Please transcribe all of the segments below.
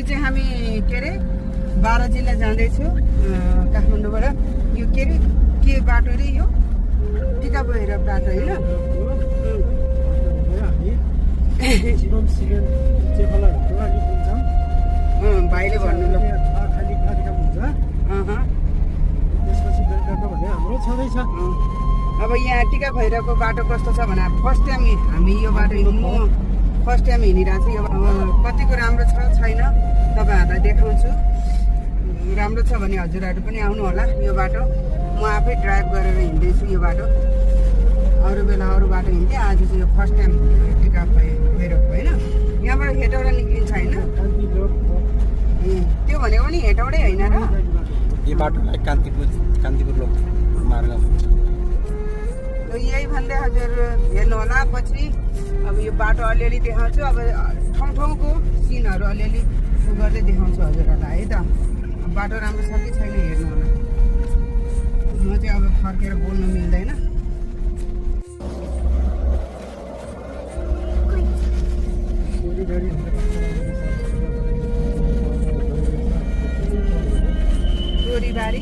अस्ति चाहिँ हामी के अरे 12 जिल्ला जाँदैछु काठमाडौँबाट। यो के अरे के बाटो रे यो टिका भएर बाटो होइन भाइले भन्नु ल अब यहाँ टिका भैरवको बाटो कस्तो छ भने फर्स्ट टाइम हामी यो बाटो फर्स्ट टाइम हिँडिरहेको छु। यो अब कतिको राम्रो छ छैन तपाईँहरूलाई देखाउँछु। राम्रो छ भने हजुरहरू पनि आउनु होला। यो बाटो म आफै ड्राइभ गरेर हिँड्दैछु यो बाटो। अरू बेला अरू बाटो हिँड्थेँ, आज चाहिँ यो फर्स्ट टाइम टिका भैरव होइन। यहाँबाट हेटौडा निक्लिन्छ होइन त्यो भनेको नि हेटौडै होइन र यो बाटोलाई कान्तिपुर लोक मार्ग भन्छ। यही भन्दै हजुर हेर्नु होला। पछि अब यो बाटो अलिअलि देखाउँछु। अब ठाउँ ठाउँको सिनहरू अलिअलि गर्दै देखाउँछु हजुरहरूलाई है त। बाटो राम्रो छ कि छैन हेर्नु होला। म चाहिँ अब फर्केर बोल्नु मिल्दैन। चोरीबारी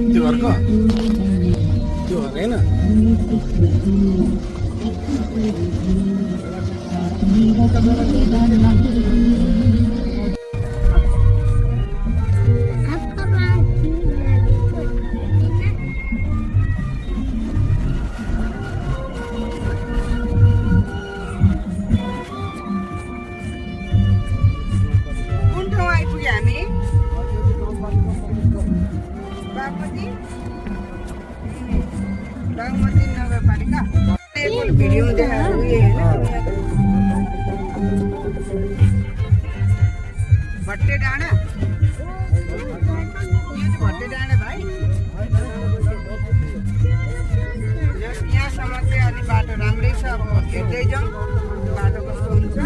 त्यो अर्को त्यो होइन बागमती नगरपालिका भिडियो देखाएको उयो होइन भट्टे डाँडा। यो चाहिँ भट्टे डाँडा भाइ। यहाँसम्म चाहिँ अलि बाटो राम्रै छ। अब हेर्दै जाउँ बाटो कस्तो हुन्छ।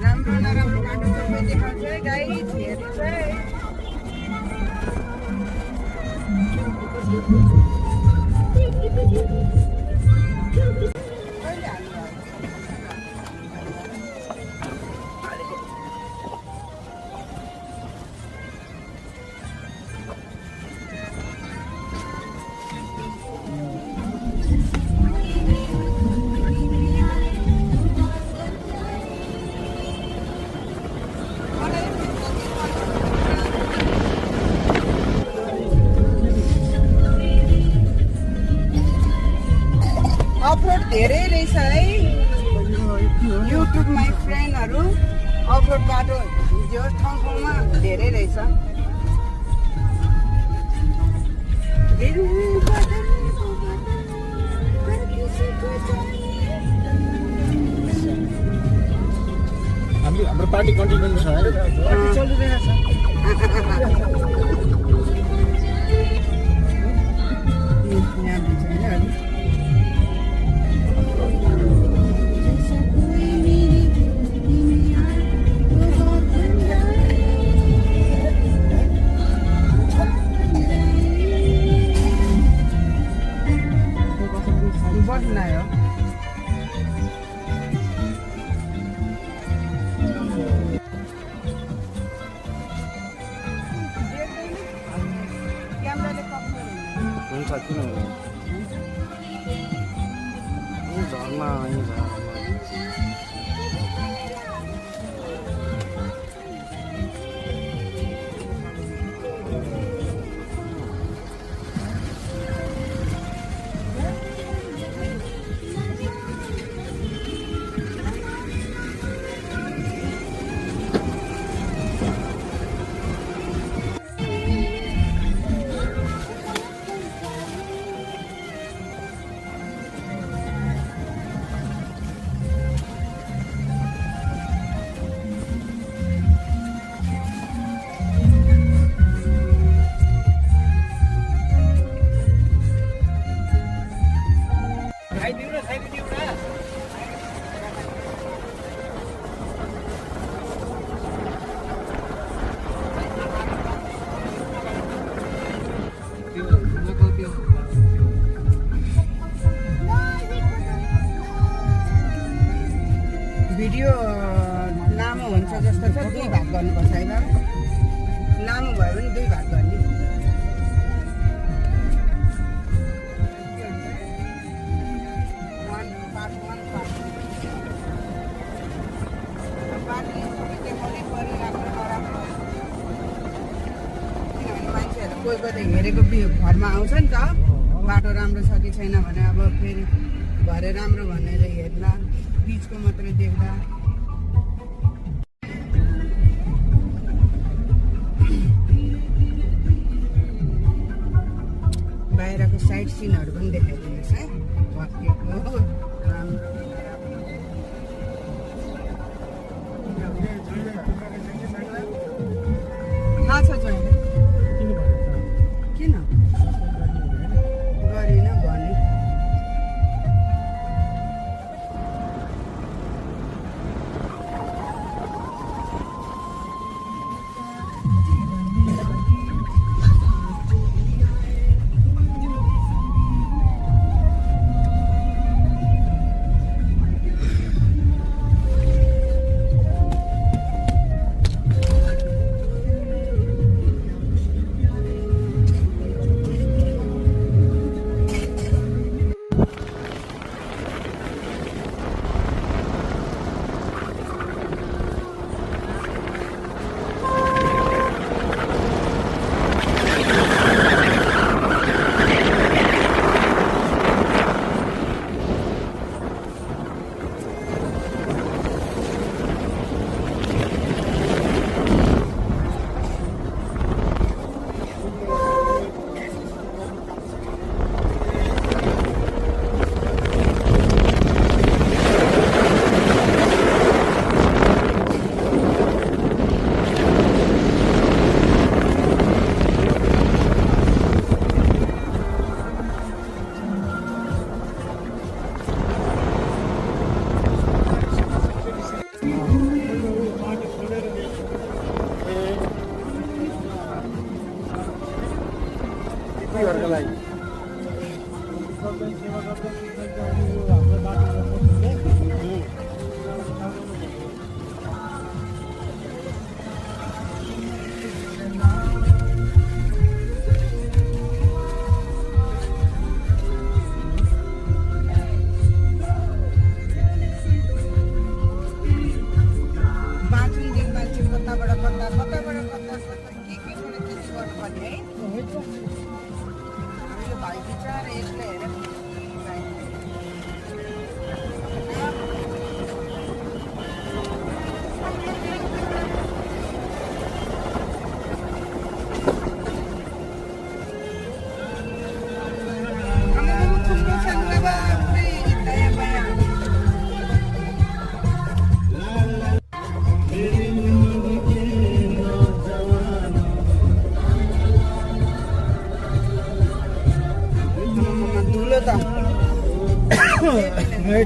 राम्रो नराम्रो बाटो सबै देखाउँछ है गाइस, हेर्नुहोस् है। अफरोड धेरै रहेछ है युट्युबमा फ्रेन्डहरू। अफरोड बाटो जो ठाउँ ठाउँमा धेरै रहेछ। हाम्रो पार्टी कन्टिन्यू छ है। बस्नायो क्यामेराले कप्नु हुन्छ किन झर्ना भिडियो लामो हुन्छ जस्तो छ 2 भाग गर्नुपर्छ है बाबु लामो भयो भने 2 भाग गर्ने कोही कोही त हेरेको घरमा आउँछ नि त बाटो राम्रो छ कि छैन भने अब फेरि भरे राम्रो भनेर हेर्ला बिचको मात्रै देख्दा बाहिरको साइड सिनहरू पनि देखाइदिनुहोस् है भत्किएको राम्रो थाहा छ जहिले किन गरिन भने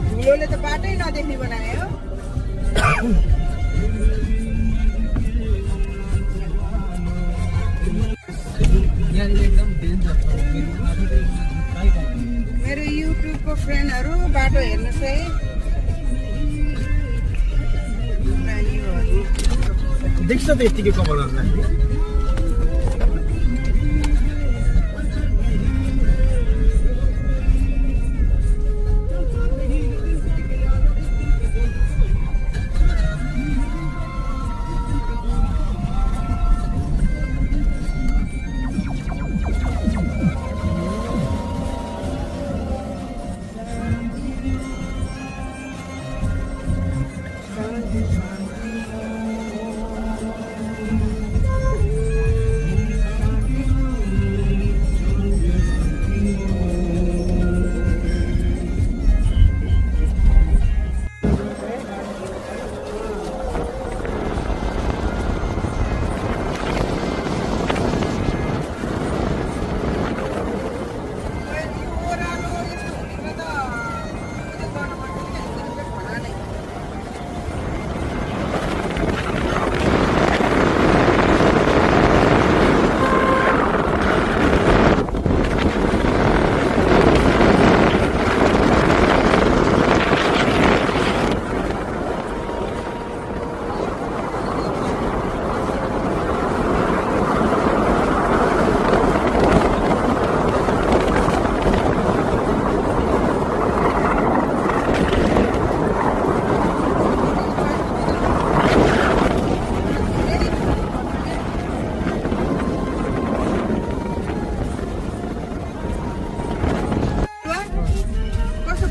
ठुलोले त बाटै नदेख्ने बनायो मेरो युट्युबको फ्रेन्डहरू बाटो हेर्नुहोस् है देख्छ त यतिकै कमलहरूलाई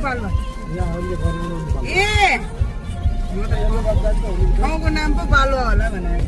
पाल्पा ए म त ठाउँको नाम पो बालुवा होला भनेर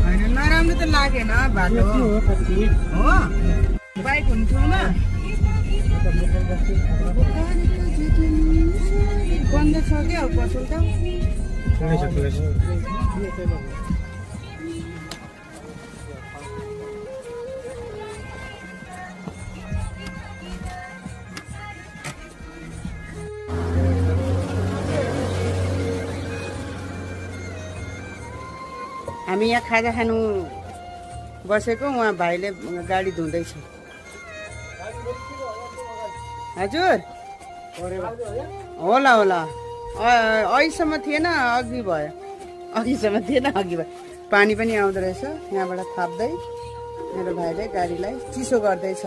होइन नराम्रो त लागेन बाटो हो बाइक हुन्थ्यो न बन्द छ क्या पसल त हामी यहाँ खाजा खानु बसेको उहाँ भाइले गाडी धुँदैछ हजुर होला होला अहिलेसम्म थिएन अघि भयो अघिसम्म थिएन अघि भयो पानी पनि आउँदो रहेछ यहाँबाट थाप्दै मेरो भाइले गाडीलाई चिसो गर्दैछ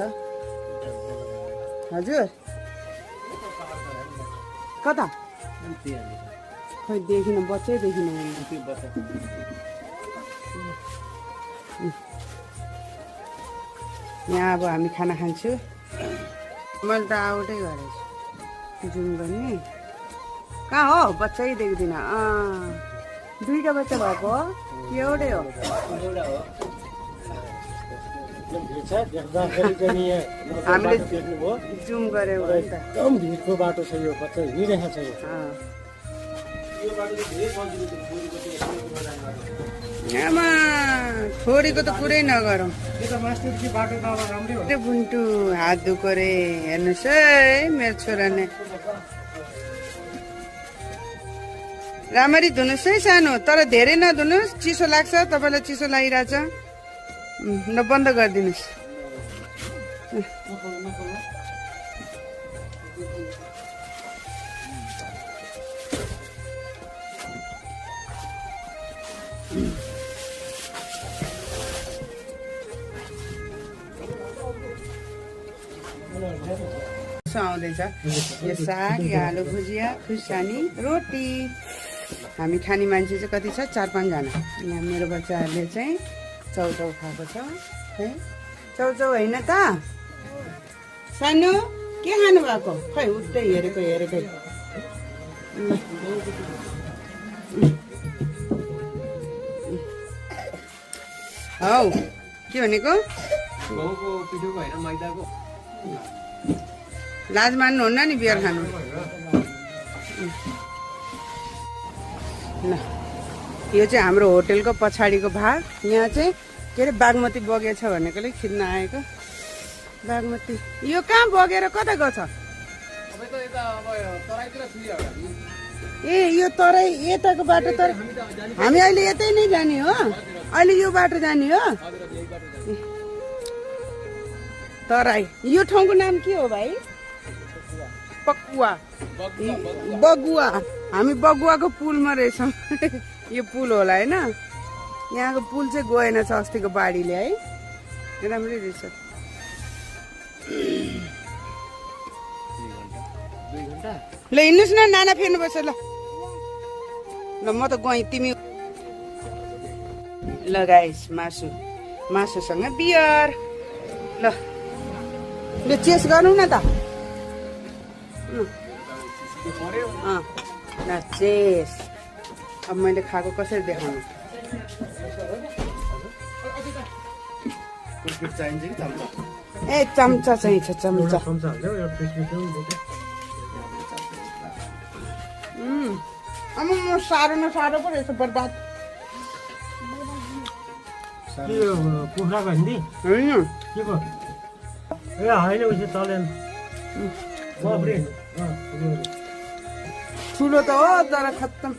हजुर कता खै देखिन बच्चै देखिन यहाँ अब हामी खाना खान्छु मैले त आउटै गरेछु जुम गर्ने कहाँ हो बच्चै देख्दिनँ दुईवटा बच्चा भएको हो कि एउटै हो हामीले जुम गऱ्यौँ एकदम भिडको बाटो छ यो बच्चा हिँडिरहेको छ आमा छोरीको त कुरै नगरौँ बाटो त अब राम्रै हो बुन्टु हात दुखो रे हेर्नुहोस् है मेरो छोरा नै राम्ररी धुनुहोस् है सानो तर धेरै नधुनुहोस् चिसो लाग्छ तपाईँलाई चिसो लागिरहेछ ल बन्द गरिदिनुहोस् आउँदैछ यो साग यो आलु भुजिया खुर्सानी रोटी हामी खाने मान्छे चाहिँ कति छ 4-5 जना यहाँ मेरो बच्चाहरूले चाहिँ चौचौ खाएको छ है चौचौ होइन त सानो के खानु भएको खै उतै हेरेकै हौ के भनेको गहुँको पिठोको होइन मैदाको लाज मान्नुहुन्न नि बियर खानु ल यो चाहिँ हाम्रो होटेलको पछाडिको भाग यहाँ चाहिँ के अरे बागमती बगेछ भनेकोले खिच्न आएको बागमती यो कहाँ बगेर कता गछ ए यो तराई यताको बाटो तर हामी अहिले यतै नै जाने हो अहिले यो बाटो जाने हो तराई यो ठाउँको नाम के हो भाइ पकुवा बगुवा हामी बगुवाको पुलमा रहेछौँ यो पुल होला होइन यहाँको पुल चाहिँ गएन छ अस्तिको बाढीले है राम्रै रहेछ ल हिँड्नुहोस् न नाना फेर्नुपर्छ ल म त गएँ तिमी ल गाइस मासुसँग बियर ल चेस गरौँ न त चेस अब मैले खाएको कसरी देखाउनु ए चम्चा चाहिन्छ चम्चा अब म साह्रो न साह्रो पो रहेछ बर्बाद कुखुराको हिन्दी होइन के को ए होइन उयो चलेन ठुलो त हो तर खत्तम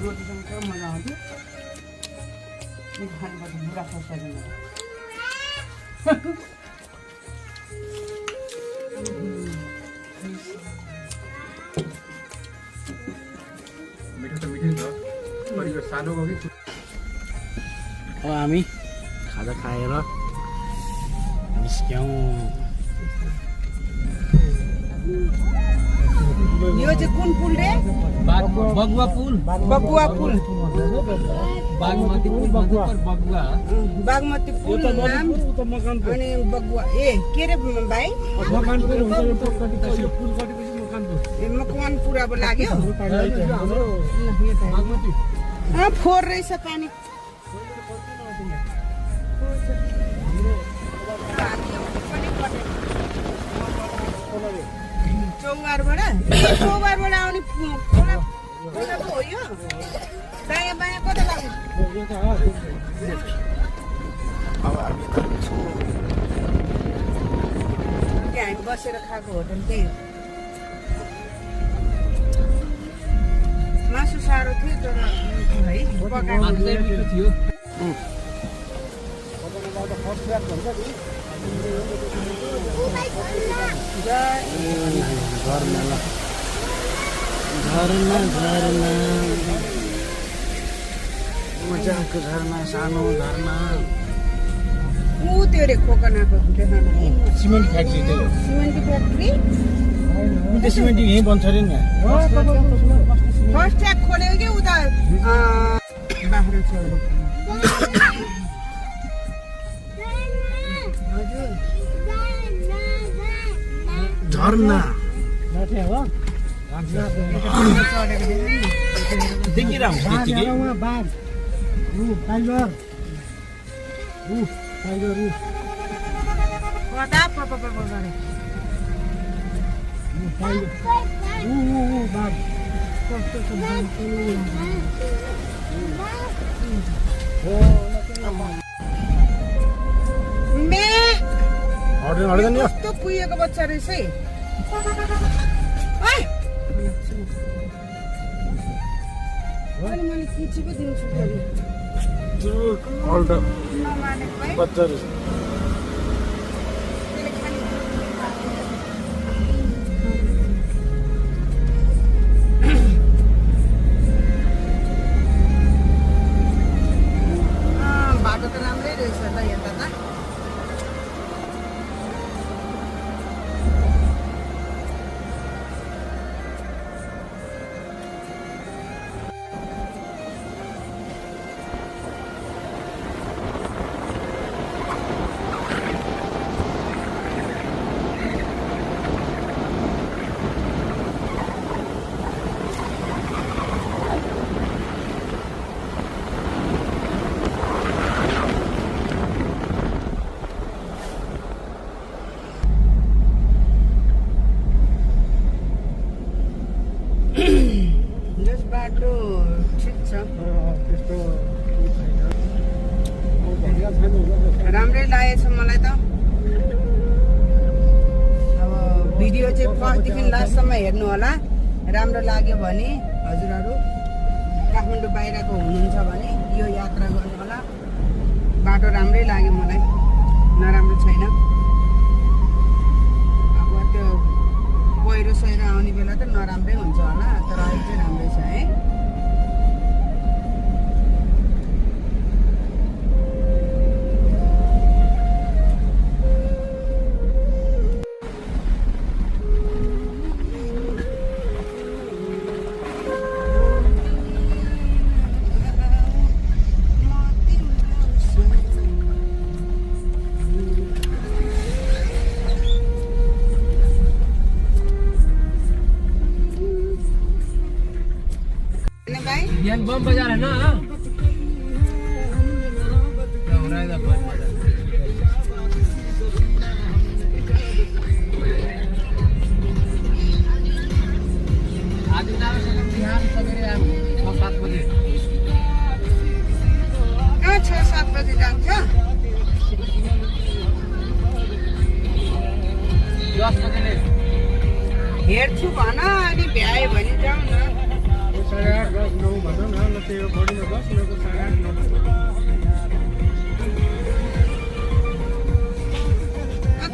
रोटीसँग क्या मजा आउँथ्यो खानुपर्छ बुढा खोर्सानी हामी खाजा खाएर निस्क्यौँ। यो चाहिँ कुन पुल रे बगुवा पुल बगुवा पुल बागमती पुल बगुवा बागमती पुल नाम अनि बगुवा ए के रे भाइ मकवानपुर अब लाग्यो फोहोर रहेछ पानी चौबारबाट आउने खोला हो यो दायाँ बायाँ कता लाग्यो त्यहाँ हामी बसेर खाएको होटल त्यही हो मासु साह्रो थियो तर है मिठो थियो। मजाको झरना सानो झरना ऊ त्यो रे खोकनाको देखाउन सिमेन्ट फ्याक्ट्री थियो। सिमेन्ट फ्याक्ट्री त्यो सिमेन्ट यहीँ बन्छ अरे नि। फर्स्ट ट्याग खोल्यो कि उता बाख्रा छोड्यो हजुर झरना कस्तो पुगेको बच्चा रहेछ है मैले किची पो दिन्छु बच्चा बाटो त राम्रै रहेछ त यता त बाटो ठिक छ राम्रै लागेछ मलाई त अब भिडियो चाहिँ फर्स्टदेखि लास्टसम्म हेर्नु होला राम्रो लाग्यो भने हजुरहरू काठमाडौँ बाहिरको हुनुहुन्छ भने यो यात्रा गर्नु होला बाटो राम्रै लाग्यो मलाई नराम्रो छैन अब त्यो पहिरो सहिरो आउने बेला त नराम्रै हुन्छ होला तर अहिले चाहिँ राम्रै छ है बम बाजार है ना बिहान सवेरे 6-7 बजे 6-7 बजे जान्छ 10 बजे हेर्छु भन अनि भ्यायो भने जाउँ न। 8:30 10 9 भनौँ न ल त्यो बडीमा बस उनीहरूको 8:30 9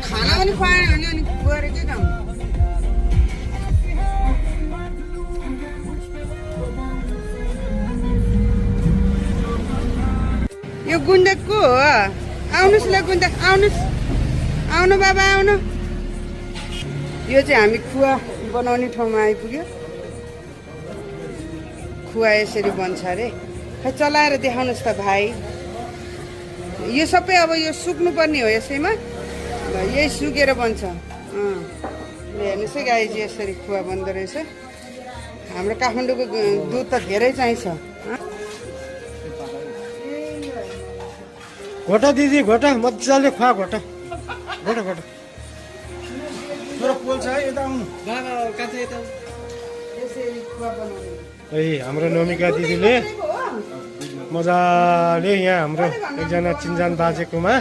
खाना पनि खुवाएन भने अनि गएर के काम। यो गुन्डा को हो? आउनुहोस् ल गुन्डा आउनुहोस्। आउनु बाबा आउनु। यो चाहिँ हामी खुवा बनाउने ठाउँमा आइपुग्यो। खुवा यसरी बन्छ अरे। खै चलाएर देखाउनुहोस् त भाइ। यो सबै अब यो सुक्नुपर्ने हो यसैमा। ल यही सुकेर बन्छ। हेर्नुहोस् है गाई चाहिँ यसरी खुवा बन्दो रहेछ। हाम्रो काठमाडौँको दुध त धेरै चाहिन्छ। घोटा दिदी घोटा मजाले खुवा घोटा घोटा घोटा मेरो पोल छ है यता आउनु बाबा कान्छ यता यसरी खुवा बनाउने। है हाम्रो नमिका दिदीले मजाले यहाँ हाम्रो एकजना चिन्जान बाजेकोमा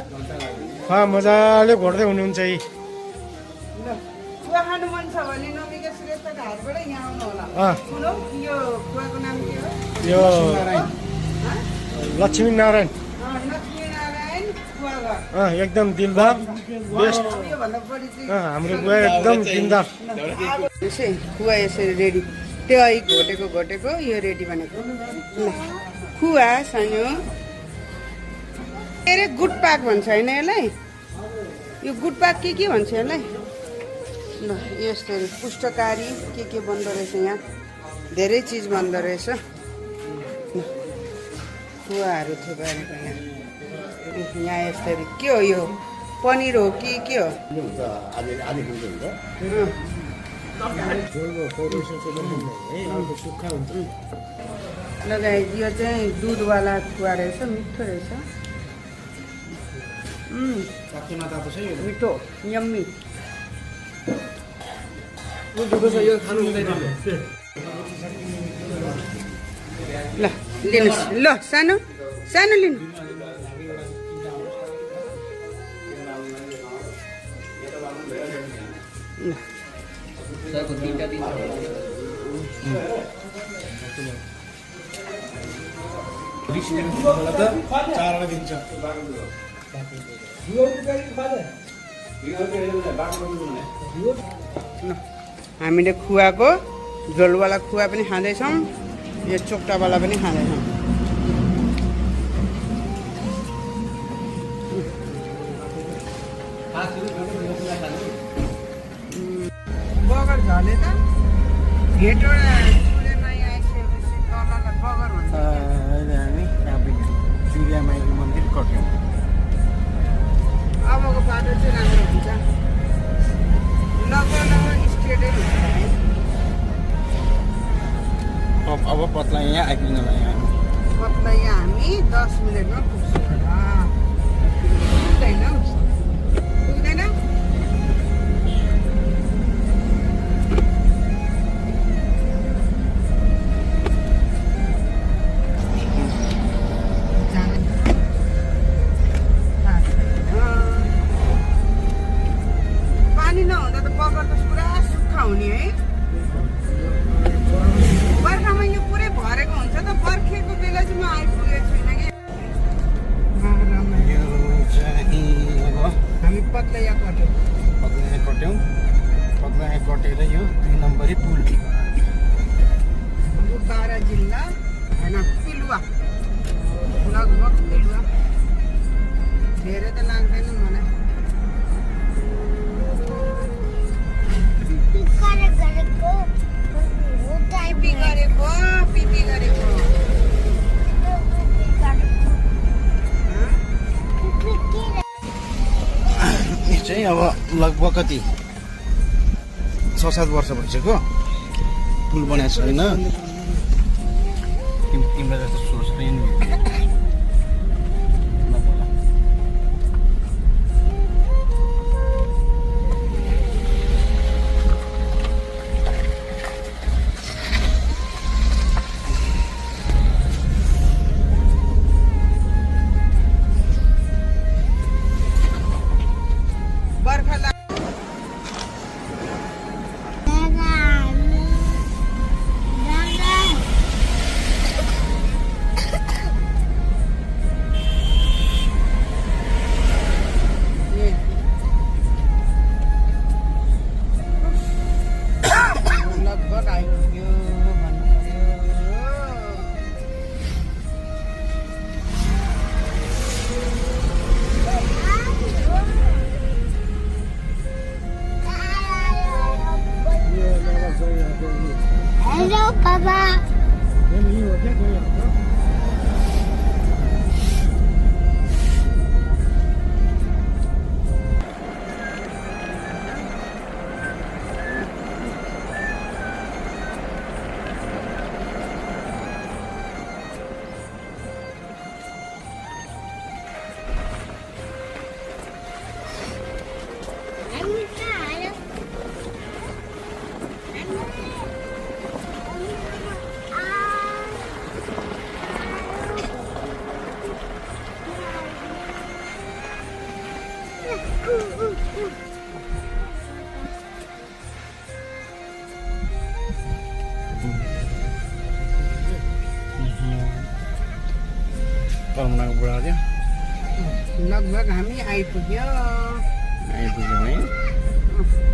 खुवा मजाले घोट्दै हुनुहुन्छ है। ल खुवा खानु मन छ भने नमिका श्रेष्ठको हातबाट यहाँ आउनु होला। सुनौ यो खुवाको नाम के हो? यो लक्ष्मी नारायण लक्ष्मीनारायण खुवा घर। एकदम दिलदार बेस्ट योभन्दा बढी चाहिँ हाम्रो बुवा एकदम दिलदार। यसै खुवा यसरी रेडी। त्यो है घोटेको यो रेडी भनेको। ल खुवा सानो के अरे गुटपाक भन्छ होइन यसलाई? यो गुटपाक के भन्छ यसलाई? ल यस्तरी पुष्टकारी के बन्दो रहेछ यहाँ। धेरै चिज बन्दो रहेछ। खुवाहरू थुपारेको यहाँ यस्तरी के हो यो? पनिर हो कि के हो? लगाए यो चाहिँ दुधवाला खुवा रहेछ। मिठो रहेछ। मिठो यम्मी। ल लिनुहोस् ल सानो लिनु। हामीले खुवाको झोलवाला खुवा पनि खाँदैछौँ। यो चोक्टावाला पनि खाँदैछौँ। बगर झले त भेटवटा सूर्यमाई आइसकेपछि तललाई बगर भन्छ। हामी सूर्य माईको मन्दिर कट्यौँ। अबको बाटो चाहिँ राम्रो हुन्छ। लगभग स्ट्रेटै हुन्छ है। अब पत्ला यहाँ आइपुग्नु भयो। पत्ला यहाँ हामी 10 मिनटमा पुग्छौँ। पुग्दैन पुग्दैन। पानी नहुँदा त बगर त पुरा सुक्खा हुने है। बर्खामा यो पुरै भरेको हुन्छ त। बर्खेको बेला चाहिँ म आइपुगेको छुइनँ कि। हामी पत्लैया कट्यौँ। पत्ला कटेर यो 2 नम्बरी पुल। हाम्रो बारा जिल्ला होइन पिलुवा। लगभग पिलुवा। धेरै त लाग्दैन मलाई। पिपी गरेको यो चाहिँ अब लगभग कति 6-7 वर्ष भइसक्यो पुल बनाएको छैन। तिम्रो जस्तो सोच छैन। पापा यही हो क्या गइरहेको कमलाको बुढा थियो लगभग हामी आइपुग्यो आइपुग्यौँ है